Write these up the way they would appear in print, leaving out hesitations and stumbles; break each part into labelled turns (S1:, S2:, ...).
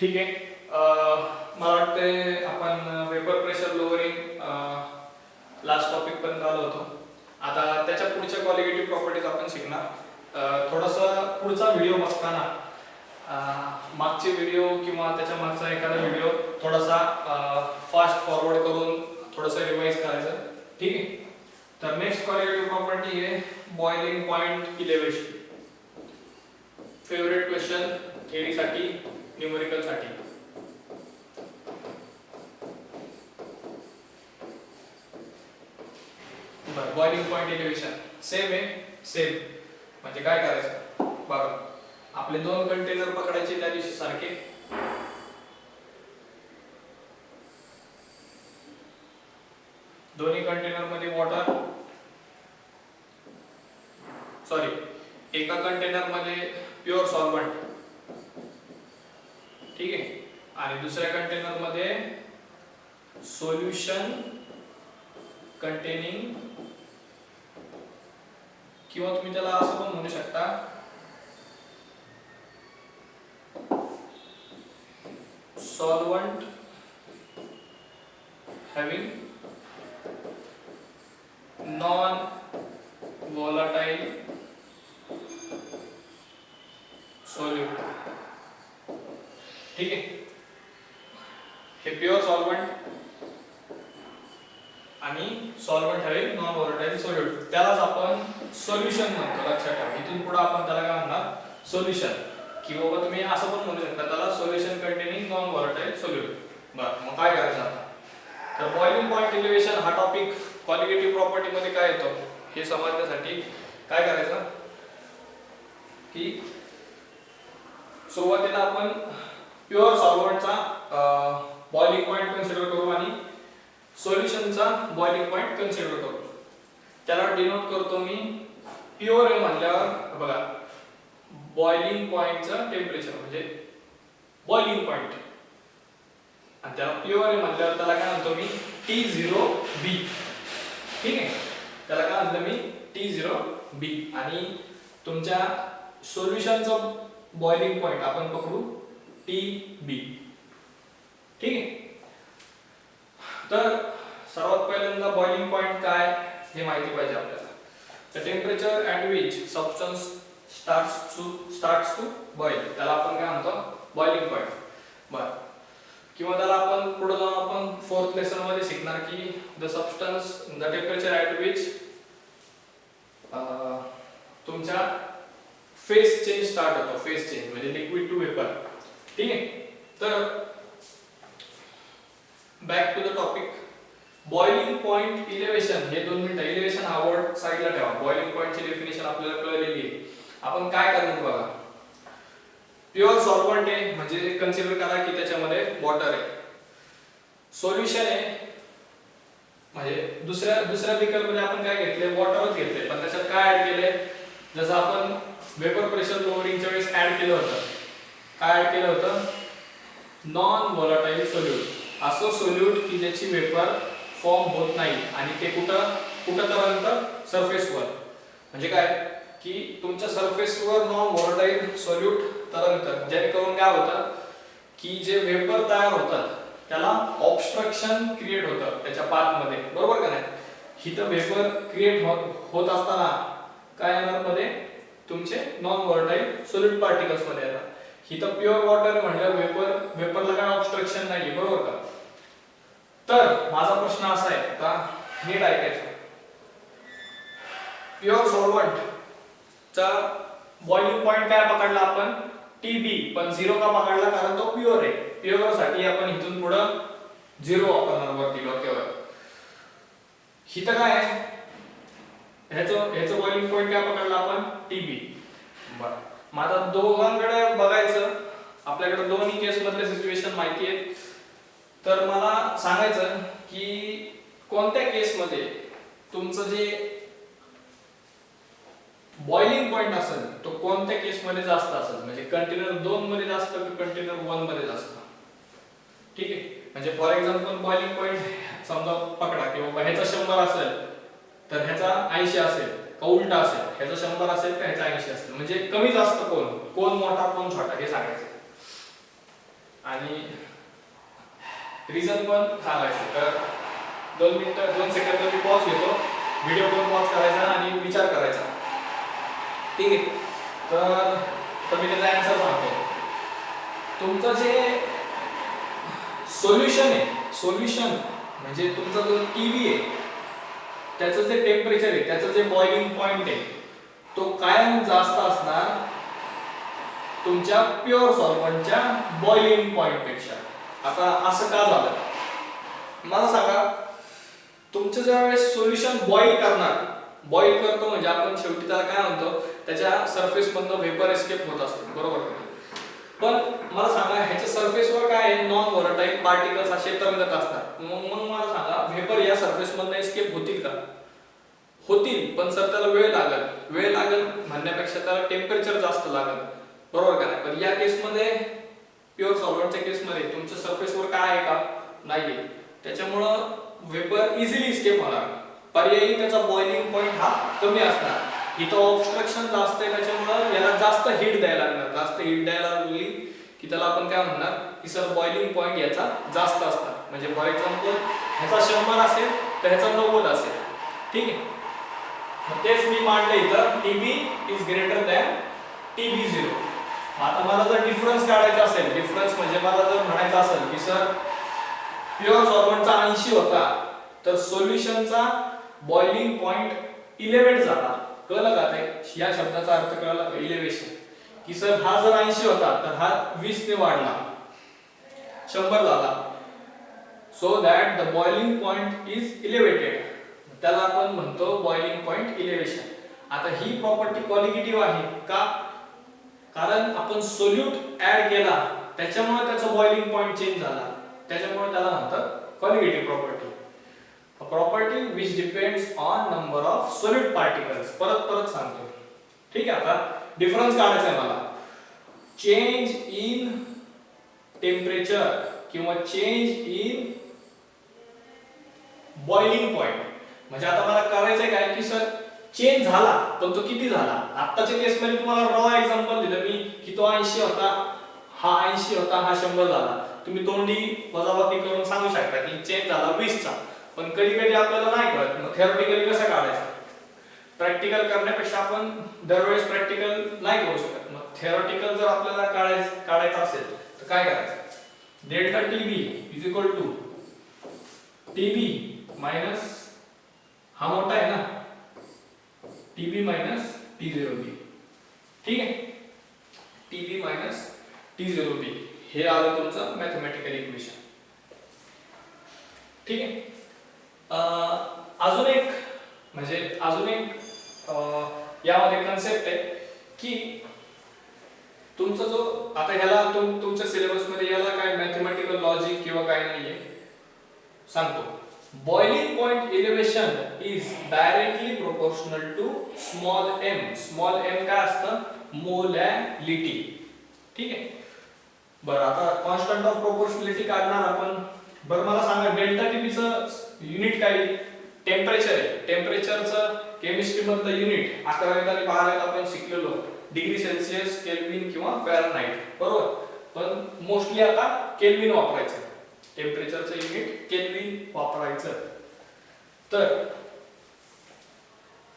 S1: ठीक आहे. मला वाटते आपण vapour pressure lowering last topic पर्यंत आलो होतो. आता त्याच्या पुढच्या क्वालिटेटिव्ह प्रॉपर्टीज आपण शिकणार. थोडासा पुढचा व्हिडिओ बघताना मागचे व्हिडिओ किंवा त्याच्या मागचा एखादा व्हिडिओ थोडासा फास्ट फॉरवर्ड करून थोडंसं रिवाइज करायचं. ठीक आहे. तर नेक्स्ट क्वालिटेटिव्ह प्रॉपर्टी आहे boiling point elevation. Favourite question थेअरीसाठी, न्यूमेरिकल साठी. बरं, बॉइलिंग पॉइंट इलेव्हेशन सेम आहे. सेम म्हणजे काय करायचं बघा. आपले दोन कंटेनर पकडायचे त्या दिवशी सारखे. दोन्ही कंटेनर मध्ये वॉटर, सॉरी एका कंटेनर मध्ये प्युअर सॉल्व्हंट, ठीक आहे, आणि दुसऱ्या कंटेनर मध्ये सोल्युशन कंटेनिंग, किंवा तुम्ही त्याला असं पण म्हणू शकता solvent having non volatile solute. ठीक आहे. हे प्युअर सॉल्व्हंट आणि solvent having non volatile solute, त्यालाच आपण सोल्युशन म्हणतो. लक्षात ठेवा. इथून पुढे आपण त्याला काय म्हणणार, सोल्युशन, किंवा तुम्ही असं पण म्हणू शकता त्याला solution containing non volatile solute. बरं, मग काय करायचं आता. तर बॉइलिंग पॉइंट इलेव्हेशन हा टॉपिक क्वालिटेटिव्ह प्रॉपर्टी मध्ये काय येतो हे समजण्यासाठी काय करायचं की सुरुवातीला आपण प्युअर सॉल्व्हंटचा बॉइलिंग पॉइंट कन्सिडर करू आणि सोल्युशनचा बॉइलिंग पॉइंट कन्सिडर करू. त्याला डिनोट करतो मी प्युअर म्हणल्यावर बघा बॉइलिंग पॉइंटचं टेम्परेचर म्हणजे बॉइलिंग पॉइंट, आणि त्याला प्युअर म्हणल्यावर त्याला काय म्हणतो मी T0B. ठीक आहे. त्याला काय म्हणतो मी T0B. आणि तुमच्या सोल्युशनचं बॉइलिंग पॉइंट आपण पकडू TB. ठीक आहे. तर सर्वात पहिल्यांदा बॉइलिंग पॉइंट काय हे माहिती पाहिजे आपल्याला. The temperature at which substance starts to boil, त्याला आपण काय म्हणतो बॉइलिंग पॉइंट. बरं, किंवा त्याला आपण पुढे जाऊन आपण फोर्थ लेसन मध्ये शिकणार की the substance the temperature at which तुमच्या फेस चेंज स्टार्ट होतो. फेस चेंज म्हणजे लिक्विड टू वेपर. ठीक आहे. तर back to the topic. Boiling point elevation हे 2 मिनिटं. इलेव्हेशन हा वर्ड साईडला ठेवा. बॉइलिंग पॉइंटची डेफिनेशन आपल्याला कळलेली आहे. आपण काय करणार बघा. प्युअर सॉल्व्हंट आहे म्हणजे कन्सिडर करा की त्याच्यामध्ये वॉटर आहे. सोल्युशन आहे म्हणजे दुसऱ्या बिकर मध्ये आपण काय घेतले, वॉटरच घेतले, पण त्याच्यात काय ऍड केले, जसं आपण वेपर प्रेशर लोअरिंगच्या वेळेस ऍड केलं होतं. काय ऍड केलं होतं, नॉन व्होलाटाईल सोल्यूट. असं सोल्यूट की ज्याची वेपर फॉर्म होत नाही आणि ते कुठं पर्यंत सरफेसवर. म्हणजे काय की तुमच्या सरफेसवर नॉन व्होलाटाईल सोल्यूट तरंगतं, जेणेकरून काय होतं की जे वेपर तयार होतात त्याला ऑब्स्ट्रक्शन क्रिएट होतं त्याच्या पाथमध्ये. बरोबर का नाही. हिथं वेपर क्रिएट होत असताना काय येणार मध्ये तुमचे नॉन व्होलाटाईल सोल्यूट पार्टिकल्स मध्ये येतात. हिथं प्युअर वॉटर म्हणजे वेपरला काय ऑब्स्ट्रक्शन नाहीये. बरोबर का. तर माझा प्रश्न असा आहे का, नीट ऐकायचं. प्युअर सॉल्व्हंट चा बॉइलिंग पॉइंट काय पकडला आपण TB, पण 0 का पकडला कारण तो प्युअर आहे. प्युअर साठी आपण इथून पुढे 0 वापरणार वरती डोक्यावर. हिथं काय आहे, ह्याचं बॉइलिंग पॉइंट काय पकडला आपण TB. बरं, मग आता दोघांकडे बघायचं. आपल्याकडे दोन्ही केस मधले सिच्युएशन माहिती आहे. तर मला सांगायचं की कोणत्या केस मध्ये तुमचं जे बॉइलिंग पॉइंट असेल तो कोणत्या केस मध्ये जास्त असेल, म्हणजे कंटेनर 2 मध्ये जास्त की कंटेनर 1 मध्ये जास्त. ठीक आहे. म्हणजे फॉर एक्झाम्पल बॉइलिंग पॉइंट समजा पकडा की बाबा ह्याचा 100 असेल तर ह्याचा 80 असेल, का उलटा असेल, ह्याचा 100 असेल का ह्याचा 80 असेल. म्हणजे कमी जास्त कोण मोठा कोण छोटा हे सांगायचं. आणि रिझन पण सांगायचं. तर 2 मिनिटं 2 सेकंद मी पॉज घेतो, व्हिडिओ पण पॉज करायचा आणि विचार करायचा. ठीक आहे. तर मी त्याचा आन्सर सांगतो. तुमचं जे सोल्युशन आहे, सोल्युशन म्हणजे तुमचा जो टीव्ही आहे त्याचं जे टेम्परेचर आहे, त्याचं जे बॉइलिंग पॉइंट आहे, तो कायम जास्त असणार तुमच्या प्युअर सॉल्व्हंटच्या बॉइलिंग पॉइंट पेक्षा. आता असं का झालं मला सांगा. तुमचं ज्यावेळेस सोल्युशन बॉईल करणार, बॉईल करतो म्हणजे आपण शेवटी त्याला काय म्हणतो, त्याच्या सरफेस मधनं वेपर एस्केप होत असतो, बरोबर. पण मला सांगा ह्याच्या सरफेसवर काय आहे, नॉन व्होलाटाईल पार्टिकल्स असे तरंगत असतात. मग मला सांगा वेपर या सरफेस मधनं एस्केप होतील का? होतील, पण सर त्याला वेळ लागेल. वेळ लागेल म्हणण्यापेक्षा त्याला टेम्परेचर जास्त लागेल, बरोबर का नाही. पण या केसमध्ये प्युअर सॉल्व्हंटच्या केसमध्ये तुमच्या सरफेसवर काय आहे का, नाहीये. त्याच्यामुळं वेपर इझिली एस्केप होणार. पर्यायी त्याचा बॉइलिंग पॉइंट हा कमी असणार. इथं ऑब्स्ट्रक्शन जास्त आहे, त्याच्यामुळं याला जास्त हीट द्यायला लागणार. जास्त हीट द्यायला लागली की त्याला आपण काय म्हणणार की सर बॉइलिंग पॉइंट याचा जास्त असणार. म्हणजे फॉर एक्झाम्पल ह्याचा 100 असेल तर ह्याचा 90 असेल. ठीक आहे. मग तेच मी मांडलं इथं, TB is greater than TB0. आता मला जर डिफरन्स काढायचा असेल, डिफरन्स म्हणजे मला जर म्हणायचं असेल की सर प्युअर सॉल्व्हंटचा 80 होता तर सोल्युशनचा बॉइलिंग पॉइंट 11 झाला. कळलं का ते? या शब्दाचा अर्थ कळला का? इलेव्हेशन. की सर हा जर 80 होता तर हा 20 ने वाढला, 100 झाला. So that the boiling point is elevated. त्याला आपण म्हणतो बॉइलिंग पॉइंट इलेव्हेशन. आता ही प्रॉपर्टी कॉलिगेटिव्ह आहे का? कारण आपण सोल्यूट ऍड केला त्याच्यामुळे त्याचा बॉइलिंग पॉइंट चेंज झाला. त्याच्यामुळे त्याला म्हणतात colligative property. A property which depends on number of solid particles. परत सांगतो. ठीक आहे. आता डिफरन्स काढायचा आहे मला. चेंज इन टेम्परेचर किंवा चेंज इन बॉइलिंग पॉइंट. म्हणजे आता मला करायचंय काय की सर चेंज झाला पण तो किती झाला. आत्ताच्या केस मध्ये तुम्हाला रॉ एक्झाम्पल दिलं मी की तो 80 होता, हा 80 होता, हा 100 झाला. तुम्ही तोंडी वजाबाकी करून सांगू शकता की चेंज झाला 20 चा. पण कधी कधी आपल्याला नाही कळत. मग थेरोटिकली कसं काढायचं? प्रॅक्टिकल करण्यापेक्षा आपण दरवेळेस प्रॅक्टिकल नाही करू शकत. मग थेरोटिकल जर आपल्याला काढायचं असेल तर काय करायचं? Delta TB is equal to TB minus हा मोठा आहे ना, TB मायनस T0B. ठीक आहे. TB मायनस T0B हे आलं तुमचं मॅथमॅटिकल इक्वेशन. ठीक आहे. अजून एक यामध्ये कन्सेप्ट आहे की तुमचा जो आता ह्याला तुमच्या सिलेबस मध्ये याला काय मॅथमॅटिकल लॉजिक किंवा काय नाहीये सांगतो. Boiling point elevation is directly proportional to small m. Small m काय असतं? मोलॅलिटी. ठीक आहे. बरं आता कॉन्स्टंट ऑफ प्रोपोर्शनॅलिटी काढणार आपण. बरं मला सांगा डेल्टा TB चं युनिट काय? टेम्परेचर आहे. टेम्परेचरचं केमिस्ट्री मधलं युनिट 11वीत आणि 12वीत आपण शिकलेलो डिग्री सेल्सिअस, केल्विन किंवा फॅरनहाइट, बरोबर. पण मोस्टली आता केल्विन वापरायचं. टेम्परेचरचं युनिट केल्विन वापरायचं. तर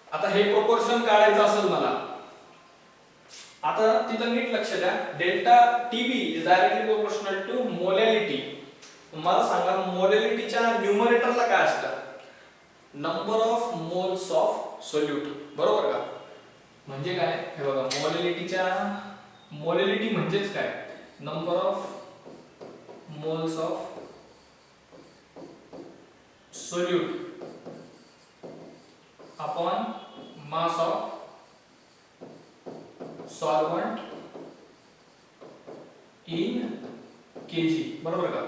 S1: आता हे प्रोपोर्शन काढायचं असेल मला. आता तिथं नीट लक्ष द्या. Delta TB is directly proportional to molality. मला सांगा मोलॅलिटीच्या न्यूमरेटरला काय असतं? Number of moles of solute, बरोबर का? म्हणजे काय? हे बघा मोलॅलिटी म्हणजेच काय? Number of moles of solute upon mass of solvent in kg, बरोबर का?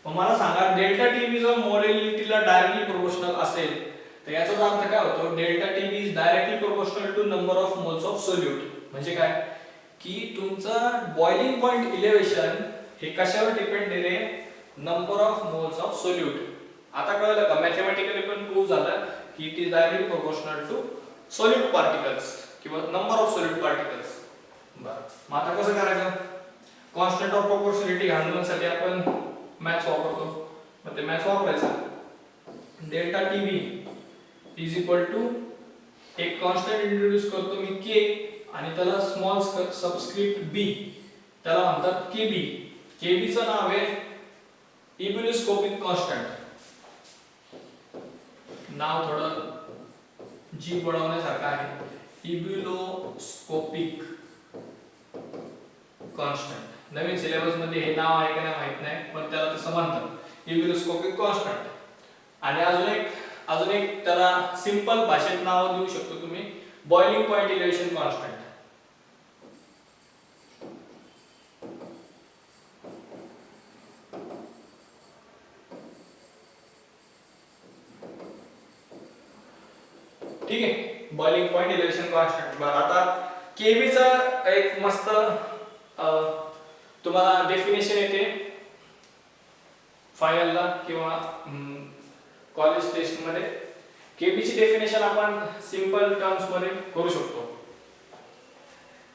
S1: मग मला सांगा डेल्टा TB जर मोलॅलिटीला डायरेक्टली प्रोपोर्शनल असेल तर याचा अर्थ काय होतो? Delta TB is directly proportional to number of moles of solute. म्हणजे काय की तुमचा बॉइलिंग पॉइंट इलेव्हेशन हे कशावर डिपेंड आहे? Number of moles of solute. आता कळलं का? मॅथमॅटिकली पण प्रूव्ह झालं की it is directly proportional to solute particles किंवा नंबर ऑफ सोल्यूट पार्टिकल्स. बरं मग आता कसं करायचं? कॉन्स्टंट ऑफ प्रोपोर्शनॅलिटी घालण्यासाठी आपण मॅथ्स वापरतो, मग ते मॅथ्स वापरायचं. Delta TB is equal to एक कॉन्स्टंट इंट्रोड्यूस करतो मी के आणि त्याला स्मॉल सबस्क्रिप्ट बी, त्याला म्हणतात केबी. केबीचं नाव आहे इब्युलोस्कोपिक कॉन्स्टंट. नाव थोडं जीभ वळवण्यासारखं आहे. इब्युलोस्कोपिक कॉन्स्टंट नवीन सिलेबस मध्ये हे नाव आहे का नाही माहित नाही, पण त्याला तसं म्हणतात इब्युलोस्कोपिक कॉन्स्टंट. आणि अजून एक त्याला सिंपल भाषेत नाव देऊ शकतो तुम्ही, बॉइलिंग पॉइंट इलेव्हेशन कॉन्स्टंट. ठीक आहे, बॉइलिंग पॉइंट इलेव्हेशन कॉन्स्टंट. बरं, आता केबीचा एक मस्त तुम्हाला डेफिनेशन येते फायनलला किंवा कॉलेज टेस्ट मध्ये. केबीची डेफिनेशन आपण सिंपल टर्म्स मध्ये करू शकतो.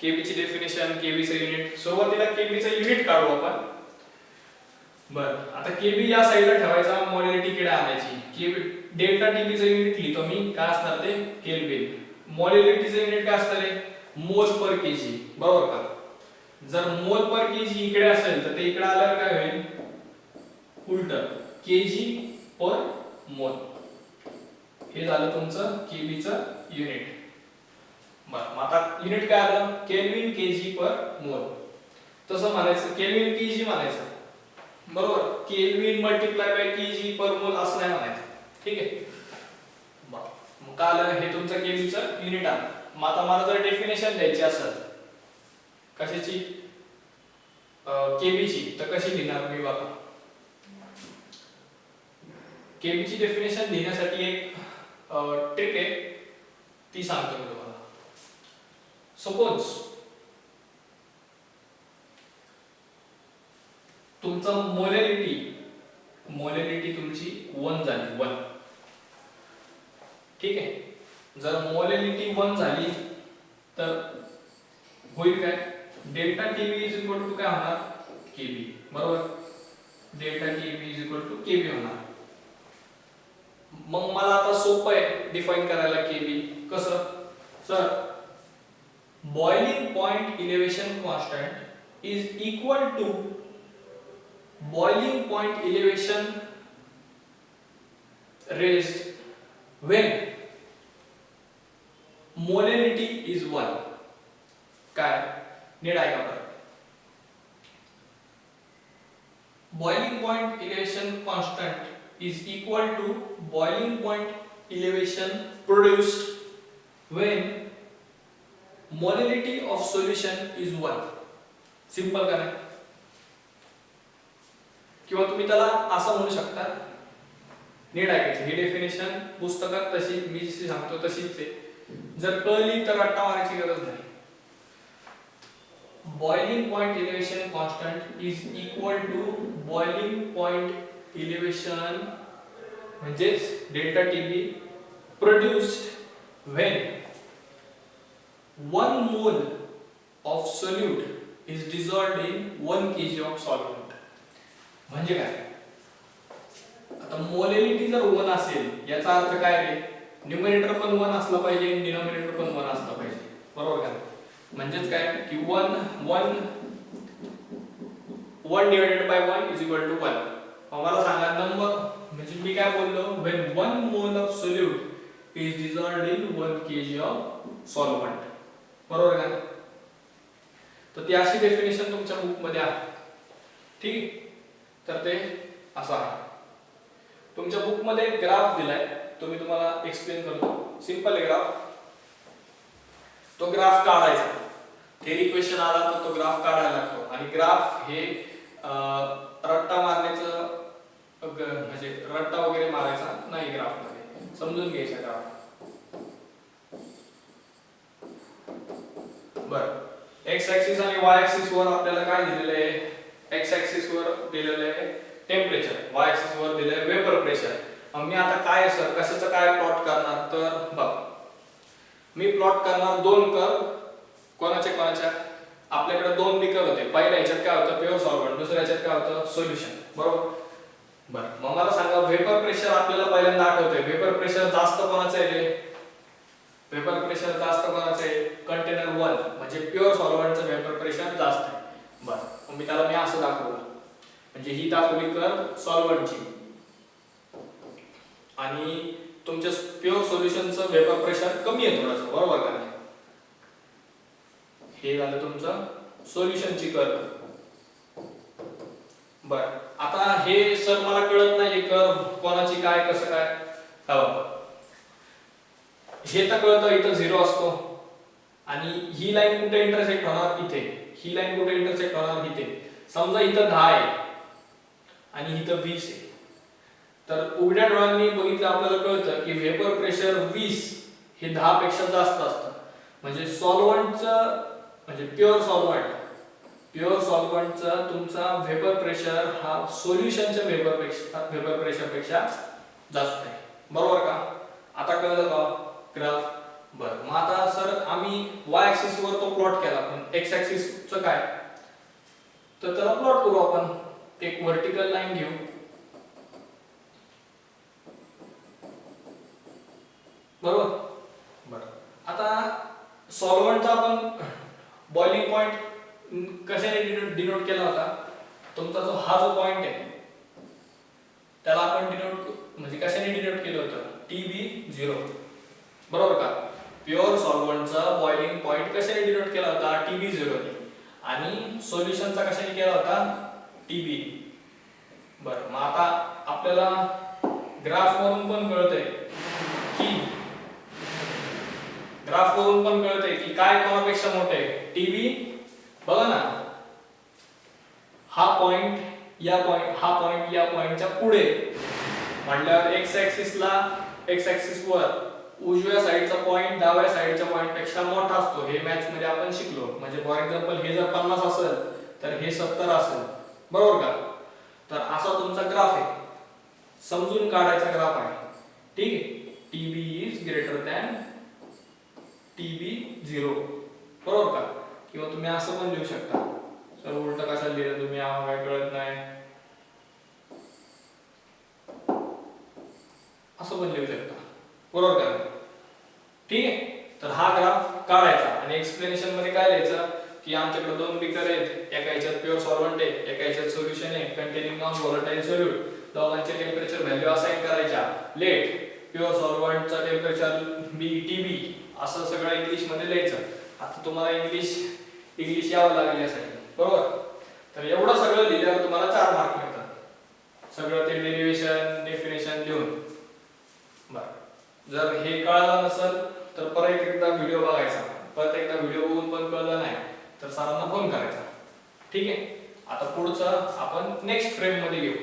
S1: केबीची डेफिनेशन, केबीचं युनिट. सुरुवातीला केबीचं युनिट काढू आपण. बरं, आता केबी या साईडला ठेवायचा, मोलॅरिटी कडे आणायची. केबी डेल्टा टीबीचं युनिट लिहितो मी, काय असणार ते केल्विन. मोलॅरिटीचं युनिट काय असणार आहे, मोल पर केजी, बरोबर का. जर मोल पर केजी इकडे असेल तर ते इकडे आल्यावर काय होईल, उलट केजी पर मोल. हे झालं तुमचं केबीचं युनिट. बरं, मग आता युनिट काय आलं, केल्विन केजी पर मोल. तसं म्हणायचं केल्विन केजी म्हणायचं, बरोबर. केल्विन मल्टिप्लाय बाय केजी पर मोल असं नाही म्हणायचं. ठीक आहे, मग काय आलं, हे तुमचं केबीचं युनिट आलं. मग आता मला जर डेफिनेशन द्यायची असेल कशाची, केबीची, तर कशी लिहिणार मी बघा. केबीची डेफिनेशन लिहिण्यासाठी एक ट्रिक आहे, ती सांगतो मी तुम्हाला. सपोज तुमचा मोलॅरिटी तुमची 1 झाली, 1. ठीक आहे, जर मोलॅरिटी 1 झाली तर होईल काय, delta TB is equal to काय होणार, केबी, बरोबर. Delta TB is equal to KB होणार. मग मला आता सोपं आहे डिफाइन करायला केबी. कसं, sir boiling point elevation constant is equal to boiling point elevation raised when molarity is 1. काय नीट ऐका बरं. boiling point elevation constant is equal to boiling point elevation produced when molarity of solution is 1. Simple का नाही. किंवा तुम्ही त्याला असं म्हणू शकता, नीट ऐकायचं, ही डेफिनेशन पुस्तकात तशी मी जशी सांगतो तशीच आहे. जर कळली तर रट्टा मारायची गरज नाही. Boiling point elevation constant is equal to boiling point elevation म्हणजे delta TB produced when 1 mole of solute is dissolved in 1 kg of solvent. म्हणजे काय, आता मोलॅरिटी जर 1 असेल याचा अर्थ काय रे, न्यूमरेटर पण 1 असला पाहिजे, डिनॉमिनेटर पण 1 असला पाहिजे, बरोबर का. म्हणजेच काय की 1 divided by 1 is equal to 1. मला सांगा नंबर, म्हणजे मी काय बोललो, when 1 mole of solute is dissolved in 1 kg of solvent, बरोबर का. तर ती अशी डेफिनेशन तुमच्या बुक मध्ये आहे. ठीक, तर ते असं आहे. तुमच्या बुक मध्ये ग्राफ दिलाय, तो मी तुम्हाला एक्सप्लेन करतो. सिंपल आहे ग्राफ. तो ग्राफ काढायचा, थेरी क्वेश्चन आला तर तो ग्राफ काढायला लागतो. आणि ग्राफ हे रट्टा मारण्याचं म्हणजे रट्टा वगैरे मारायचा नाही, ग्राफ मध्ये समजून घ्यायचा ग्राफ. बरं, एक्स ऍक्सिस आणि वाय ऍक्सिस वर आपल्याला काय दिलेलं आहे, एक्स ऍक्सिस वर दिलेलं आहे टेम्परेचर, वाय ऍक्सिस वर दिलेलं आहे वेपर प्रेशर. मी आता काय सर कशाचं काय प्लॉट करणार, तर बघ मी प्लॉट करणार 2 कर्व. कोणाच्या आपल्याकडे 2 कर्व होते. पहिल्या ह्याच्यात काय होतं प्युअर सॉल्व्हंट, दुसऱ्या ह्याच्यात काय होतं सोल्युशन, बरोबर. बरं मग मला सांगा व्हेपर प्रेशर आपल्याला पहिल्यांदा आठवतंय, व्हेपर प्रेशर जास्त कोणाचं आहे रे? व्हेपर प्रेशर जास्त कोणाचं आहे? कंटेनर 1 म्हणजे प्युअर सॉल्व्हंटचं व्हेपर प्रेशर जास्त आहे. बरं मग मी त्याला असं दाखवलं, म्हणजे ही दाखवली कर सॉल्व्हंटची आणि तुमच्या प्युअर सोल्युशनचं व्हेपर प्रेशर कमी आहे थोडंसं, बरोबर का? हे झालं तुमचं सोल्युशनची कर्व. बरं आता हे सर मला कळत नाही कर्व कोणाची काय कसं काय. हे तर कळतं इथं 0 असतो आणि ही लाईन कुठे इंटरसेक्ट होणार? इथे. ही लाईन कुठे इंटरसेक्ट होणार? इथे. समजा इथं 10 आहे आणि इथं 20 आहे, तर उघड्या डोळ्यांनी बघितलं आपल्याला कळतं की व्हेपर प्रेशर 20 हे 10 पेक्षा जास्त असतं. म्हणजे सॉल्व्हंटचं म्हणजे प्युअर सॉल्व्हंटचा तुमचा व्हेपर प्रेशर हा सोल्युशनच्या व्हेपर प्रेशर पेक्षा जास्त आहे, बरोबर का? आता कळलं का ग्राफ? बरं मग आता सर आम्ही y ऍक्सिस वर तो प्लॉट केला, पण x ऍक्सिस चं काय? तर त्याला प्लॉट करू आपण. एक व्हर्टिकल लाईन घेऊ, बरोबर. बरं आता सॉल्व्हंटचा आपण बॉइलिंग पॉइंट कशाने डिनोट केला होता? तुमचा जो हा जो पॉइंट आहे त्याला आपण डिनोट म्हणजे कशाने डिनोट केलं होतं? TB0, बरोबर का? प्युअर सॉल्व्हंटचा बॉइलिंग पॉइंट कशाने डिनोट केला होता? TB0 ने. आणि सोल्युशनचा कशाने केला होता? TB. बरं मग आता आपल्याला ग्राफ वरून पण कळतंय की काय कोणापेक्षा मोठे आहे? TB. बघा ना हा पॉइंट या पॉइंटच्या पुढे म्हटल्यावर x ऍक्सिस वर उजव्या साईडचा पॉइंट डाव्या साईडच्या पॉइंट पेक्षा मोठा असतो. हे मॅथ्स मध्ये आपण शिकलो. म्हणजे फॉर एक्झाम्पल हे जर 50 असेल तर हे 70 असेल, बरोबर का? तर असा तुमचा ग्राफ आहे, समजून काढायचा ग्राफ आहे, ठीक आहे. TB is greater than TB0, बरोबर का? किंवा तुम्ही असं पण लिहू शकता. सर उलट कशाला लिहिलं तुम्ही? आम्हाला काय कळत नाही, असं पण लिहू शकता, बरोबर का? ठीक आहे. तर हा ग्राफ काढायचा आणि एक्सप्लेनेशन मध्ये काय लिहायचं की आमच्याकडे 2 बीकर आहेत, एका ह्याच्यात प्युअर सॉल्व्हंट आहे, एका ह्याच्यात सोल्युशन आहे कंटेनिंग नॉन व्होलेटाइल सोल्यूट. दोघांचे टेम्परेचर व्हॅल्यू असाइन करायच्या. लेट प्युअर सॉल्व्हंटचा टेम्परेचर TB असं सगळं इंग्लिश मध्ये लिहायचं. आता तुम्हाला इंग्लिश यावं लागेल यासाठी, बरोबर. तर एवढं सगळं लिहिल्यावर तुम्हाला 4 मार्क मिळतात, सगळं ते डेरिव्हेशन डेफिनेशन लिहून. बरं जर हे कळलं नसेल तर परत एकदा व्हिडिओ बघायचा. परत एकदा व्हिडिओ बघून पण कळलं नाही तर सरांना फोन करायचा, ठीक आहे. आता पुढचं आपण नेक्स्ट फ्रेम मध्ये घेऊ.